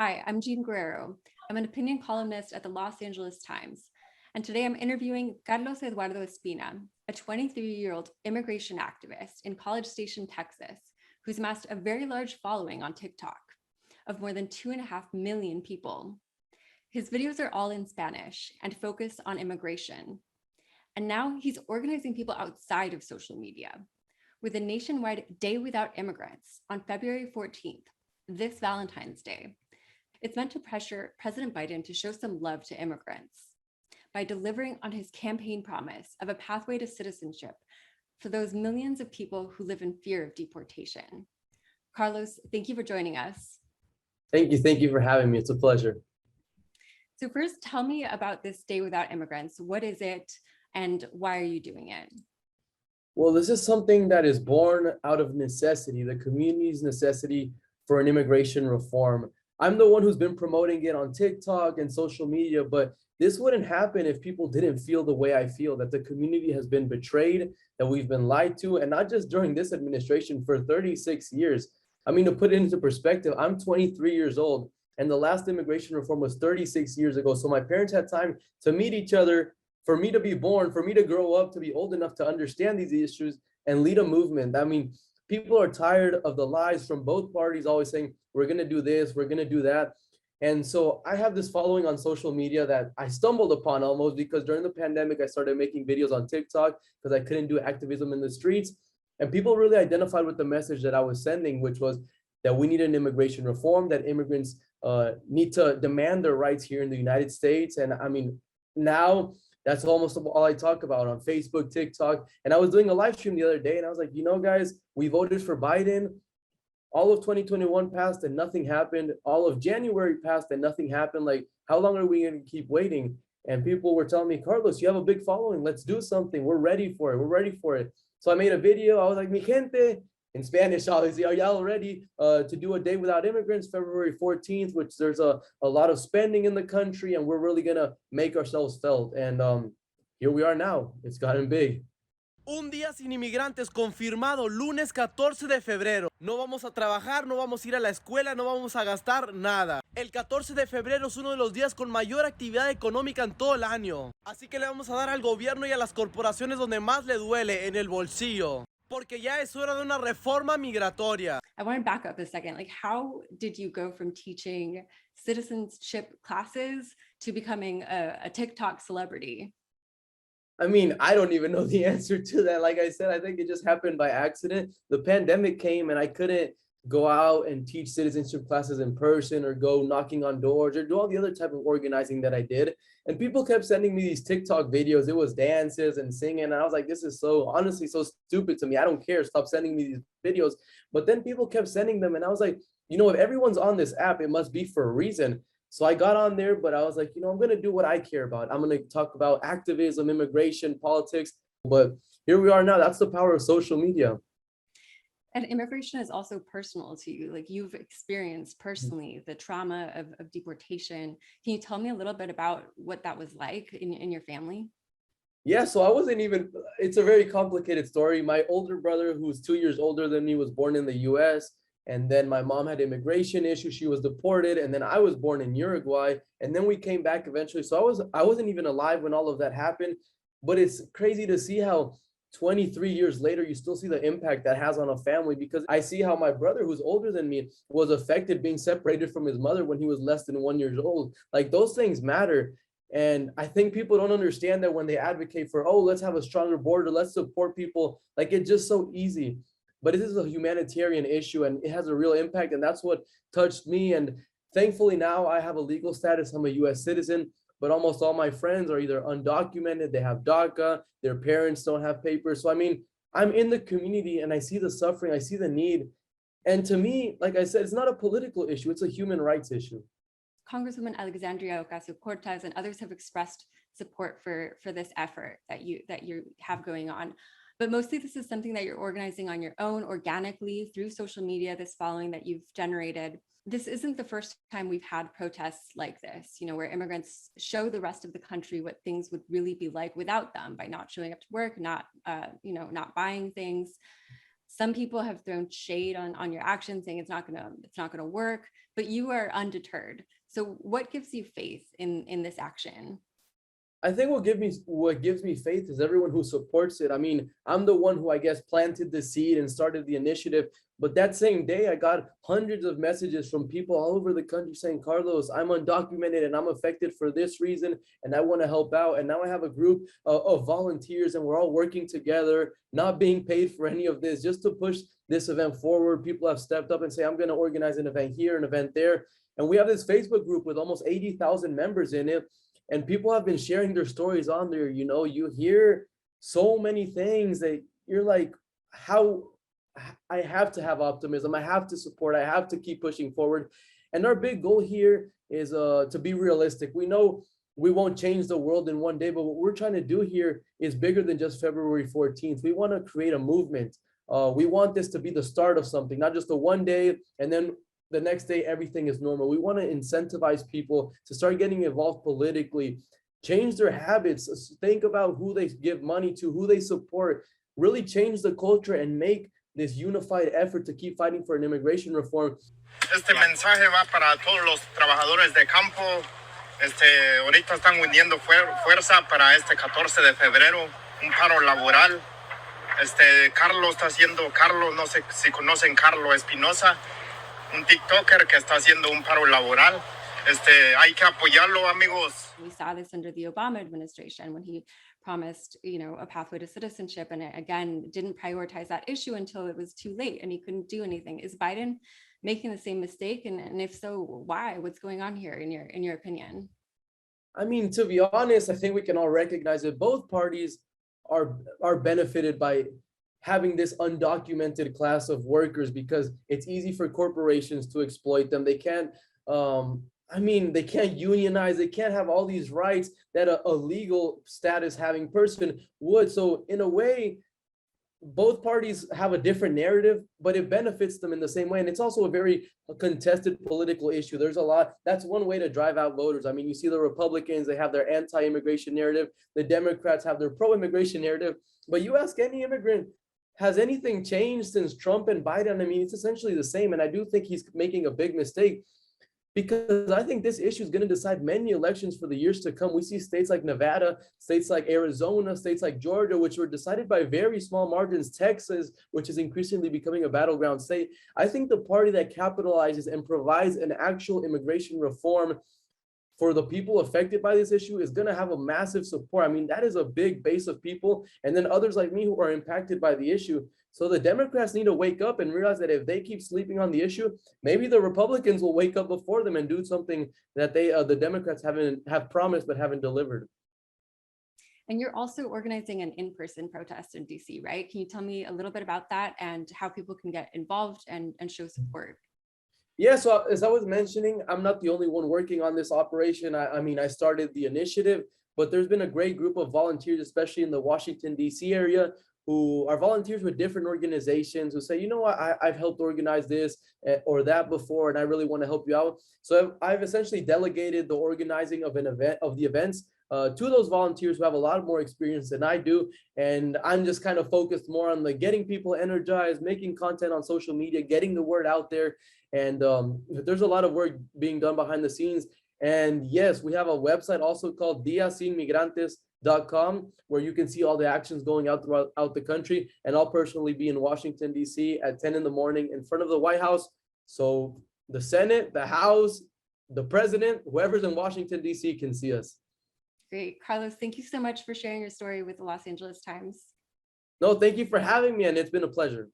Hi, I'm Jean Guerrero. I'm an opinion columnist at the Los Angeles Times. And today I'm interviewing Carlos Eduardo Espina, a 23-year-old immigration activist in College Station, Texas, who's amassed a very large following on TikTok of more than 2.5 million people. His videos are all in Spanish and focus on immigration. And now he's organizing people outside of social media with a nationwide Day Without Immigrants on February 14th, this Valentine's Day. It's meant to pressure President Biden to show some love to immigrants by delivering on his campaign promise of a pathway to citizenship for those millions of people who live in fear of deportation. Carlos, thank you for joining us. Thank you. Thank you for having me. It's a pleasure. So first, tell me about this Day Without Immigrants. What is it and why are you doing it? Well, this is something that is born out of necessity, the community's necessity for an immigration reform. I'm the one who's been promoting it on TikTok and social media, but this wouldn't happen if people didn't feel the way I feel, that the community has been betrayed, that we've been lied to, and not just during this administration, for 36 years. I mean, to put it into perspective, I'm 23 years old, and the last immigration reform was 36 years ago. So my parents had time to meet each other, for me to be born, for me to grow up, to be old enough to understand these issues and lead a movement. I mean, people are tired of the lies from both parties, always saying, we're going to do this, we're going to do that. And so I have this following on social media that I stumbled upon almost because during the pandemic, I started making videos on TikTok because I couldn't do activism in the streets. And people really identified with the message that I was sending, which was that we need an immigration reform, that immigrants need to demand their rights here in the United States. And I mean, now that's almost all I talk about on Facebook, TikTok. And I was doing a live stream the other day and I was like, you know, guys, we voted for Biden. All of 2021 passed and nothing happened. All of January passed and nothing happened. Like, how long are we going to keep waiting? And people were telling me, Carlos, you have a big following. Let's do something. We're ready for it. We're ready for it. So I made a video. I was like, mi gente, in Spanish, obviously, are y'all ready to do a Day Without Immigrants, February 14th, which there's a lot of spending in the country and we're really going to make ourselves felt. And here we are now. It's gotten big. Un día sin inmigrantes confirmado, lunes 14 de febrero. No vamos a trabajar, no vamos a ir a la escuela, no vamos a gastar nada. El 14 de febrero es uno de los días con mayor actividad económica en todo el año. Así que le vamos a dar al gobierno y a las corporaciones donde más le duele, en el bolsillo. Porque ya es hora de una reforma migratoria. I want to back up a second. Like, how did you go from teaching citizenship classes to becoming a TikTok celebrity? I mean, I don't even know the answer to that. Like I said, I think it just happened by accident. The pandemic came and I couldn't go out and teach citizenship classes in person or go knocking on doors or do all the other type of organizing that I did. And people kept sending me these TikTok videos. It was dances and singing. And I was like, this is so honestly so stupid to me. I don't care. Stop sending me these videos. But then people kept sending them. And I was like, you know, if everyone's on this app, it must be for a reason. So I got on there, but I was like, you know, I'm going to do what I care about. I'm going to talk about activism, immigration, politics. But here we are now. That's the power of social media. And immigration is also personal to you. Like, you've experienced personally the trauma of deportation. Can you tell me a little bit about what that was like in your family? Yeah, so I wasn't even, it's a very complicated story. My older brother, who's 2 years older than me, was born in the US. And then my mom had immigration issues. She was deported. And then I was born in Uruguay. And then we came back eventually. So I wasn't even alive when all of that happened. But it's crazy to see how 23 years later, you still see the impact that has on a family, because I see how my brother, who's older than me, was affected being separated from his mother when he was less than 1 year old. Like, those things matter. And I think people don't understand that when they advocate for, oh, let's have a stronger border, let's support people. Like, it's just so easy. But it is a humanitarian issue and it has a real impact. And that's what touched me. And thankfully now I have a legal status. I'm a US citizen, but almost all my friends are either undocumented, they have DACA, their parents don't have papers. So, I mean, I'm in the community and I see the suffering, I see the need. And to me, like I said, it's not a political issue, it's a human rights issue. Congresswoman Alexandria Ocasio-Cortez and others have expressed support for this effort that you have going on. But mostly this is something that you're organizing on your own, organically, through social media, this following that you've generated. This isn't the first time we've had protests like this, you know, where immigrants show the rest of the country what things would really be like without them, by not showing up to work, not buying things. Some people have thrown shade on your action, saying it's not gonna work, but you are undeterred. So what gives you faith in this action? I think what gives me faith is everyone who supports it. I mean, I'm the one who I guess planted the seed and started the initiative. But that same day, I got hundreds of messages from people all over the country saying, Carlos, I'm undocumented and I'm affected for this reason, and I want to help out. And now I have a group of volunteers, and we're all working together, not being paid for any of this, just to push this event forward. People have stepped up and say, I'm going to organize an event here, an event there. And we have this Facebook group with almost 80,000 members in it. And people have been sharing their stories on there. You know, you hear so many things that you're like, how I have to have optimism. I have to support. I have to keep pushing forward. And our big goal here is to be realistic. We know we won't change the world in one day, but what we're trying to do here is bigger than just February 14th. We want to create a movement. We want this to be the start of something, not just a one day and then the next day everything is normal. We want to incentivize people to start getting involved politically, change their habits, think about who they give money to, who they support, really change the culture and make this unified effort to keep fighting for an immigration reform. Este mensaje va para todos los trabajadores de campo. Ahorita están uniendo fuerza para este 14 de febrero, un paro laboral. Carlos, no sé si conocen Carlos Espinosa, un TikToker que está haciendo un paro laboral. Hay que apoyarlo, amigos. We saw this under the Obama administration when he promised, a pathway to citizenship, and again didn't prioritize that issue until it was too late and he couldn't do anything. Is Biden making the same mistake? And if so, why? What's going on here in your opinion? I mean, to be honest, I think we can all recognize that both parties are benefited by having this undocumented class of workers, because it's easy for corporations to exploit them. They can't they can't unionize, they can't have all these rights that a legal status having person would. So in a way, both parties have a different narrative, but it benefits them in the same way. And it's also a very contested political issue. There's a lot. That's one way to drive out voters. I mean, you see the Republicans, they have their anti-immigration narrative. The Democrats have their pro-immigration narrative. But you ask any immigrant, has anything changed since Trump and Biden? I mean, it's essentially the same. And I do think he's making a big mistake, because I think this issue is going to decide many elections for the years to come. We see states like Nevada, states like Arizona, states like Georgia, which were decided by very small margins, Texas, which is increasingly becoming a battleground state. I think the party that capitalizes and provides an actual immigration reform for the people affected by this issue is going to have a massive support. I mean, that is a big base of people. And then others like me who are impacted by the issue. So the Democrats need to wake up and realize that if they keep sleeping on the issue, maybe the Republicans will wake up before them and do something that the Democrats have promised but haven't delivered. And you're also organizing an in-person protest in DC, right? Can you tell me a little bit about that and how people can get involved and show support? Yeah, so as I was mentioning, I'm not the only one working on this operation. I mean, I started the initiative, but there's been a great group of volunteers, especially in the Washington, D.C. area, who are volunteers with different organizations who say, you know what, I've helped organize this or that before, and I really want to help you out. So I've essentially delegated the organizing of the events to those volunteers who have a lot more experience than I do. And I'm just kind of focused more on getting people energized, making content on social media, getting the word out there. And there's a lot of work being done behind the scenes. And yes, we have a website also called diasinmigrantes.com, where you can see all the actions going out throughout the country. And I'll personally be in Washington, D.C. at 10 in the morning in front of the White House. So the Senate, the House, the president, whoever's in Washington, D.C. can see us. Great. Carlos, thank you so much for sharing your story with the Los Angeles Times. No, thank you for having me, and it's been a pleasure.